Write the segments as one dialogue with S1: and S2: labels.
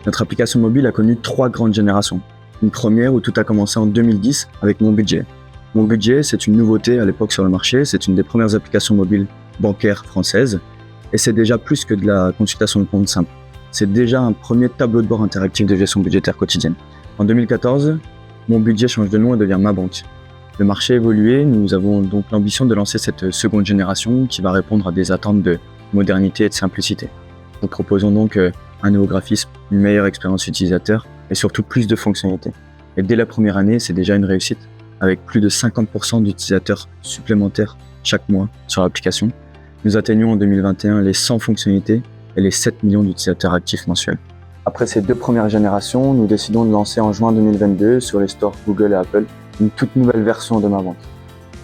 S1: Notre application mobile a connu 3 grandes générations. Une première où tout a commencé en 2010 avec Mon Budget. Mon Budget, c'est une nouveauté à l'époque sur le marché, c'est une des premières applications mobiles bancaires françaises et c'est déjà plus que de la consultation de compte simple. C'est déjà un premier tableau de bord interactif de gestion budgétaire quotidienne. En 2014, Mon Budget change de nom et devient Ma Banque. Le marché a évolué, nous avons donc l'ambition de lancer cette seconde génération qui va répondre à des attentes de modernité et de simplicité. Nous proposons donc un nouveau graphisme, une meilleure expérience utilisateur et surtout plus de fonctionnalités. Et dès la première année, c'est déjà une réussite, avec plus de 50% d'utilisateurs supplémentaires chaque mois sur l'application. Nous atteignons en 2021 les 100 fonctionnalités et les 7 millions d'utilisateurs actifs mensuels. Après ces 2 premières générations, nous décidons de lancer en juin 2022 sur les stores Google et Apple une toute nouvelle version de Ma Banque.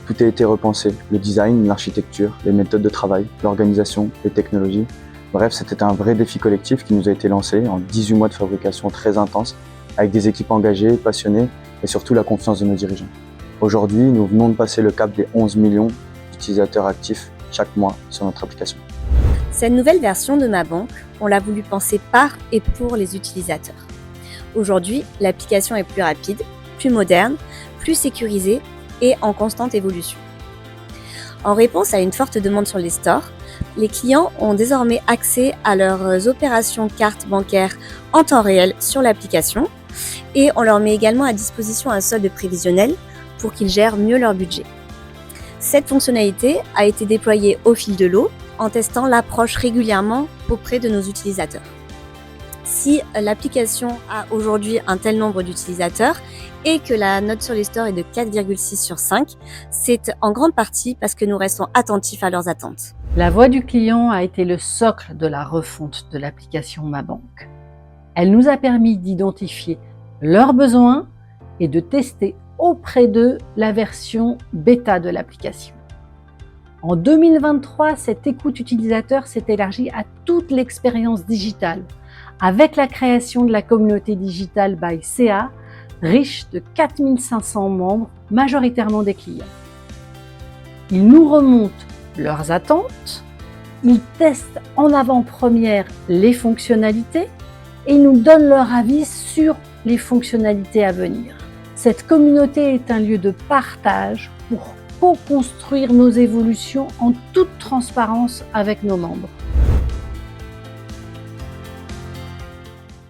S1: Tout a été repensé, le design, l'architecture, les méthodes de travail, l'organisation, les technologies. Bref, c'était un vrai défi collectif qui nous a été lancé en 18 mois de fabrication très intense, avec des équipes engagées, passionnées et surtout la confiance de nos dirigeants. Aujourd'hui, nous venons de passer le cap des 11 millions d'utilisateurs actifs chaque mois sur notre application.
S2: Cette nouvelle version de Ma Banque, on l'a voulu penser par et pour les utilisateurs. Aujourd'hui, l'application est plus rapide, plus moderne, plus sécurisée et en constante évolution. En réponse à une forte demande sur les stores, les clients ont désormais accès à leurs opérations cartes bancaires en temps réel sur l'application et on leur met également à disposition un solde prévisionnel pour qu'ils gèrent mieux leur budget. Cette fonctionnalité a été déployée au fil de l'eau en testant l'approche régulièrement auprès de nos utilisateurs. Si l'application a aujourd'hui un tel nombre d'utilisateurs et que la note sur les stores est de 4,6 sur 5, c'est en grande partie parce que nous restons attentifs à leurs attentes.
S3: La voix du client a été le socle de la refonte de l'application Ma Banque. Elle nous a permis d'identifier leurs besoins et de tester auprès d'eux la version bêta de l'application. En 2023, cette écoute utilisateur s'est élargie à toute l'expérience digitale, avec la création de la communauté digitale by CA, riche de 4500 membres, majoritairement des clients. Ils nous remontent leurs attentes, ils testent en avant-première les fonctionnalités et ils nous donnent leur avis sur les fonctionnalités à venir. Cette communauté est un lieu de partage pour co-construire nos évolutions en toute transparence avec nos membres.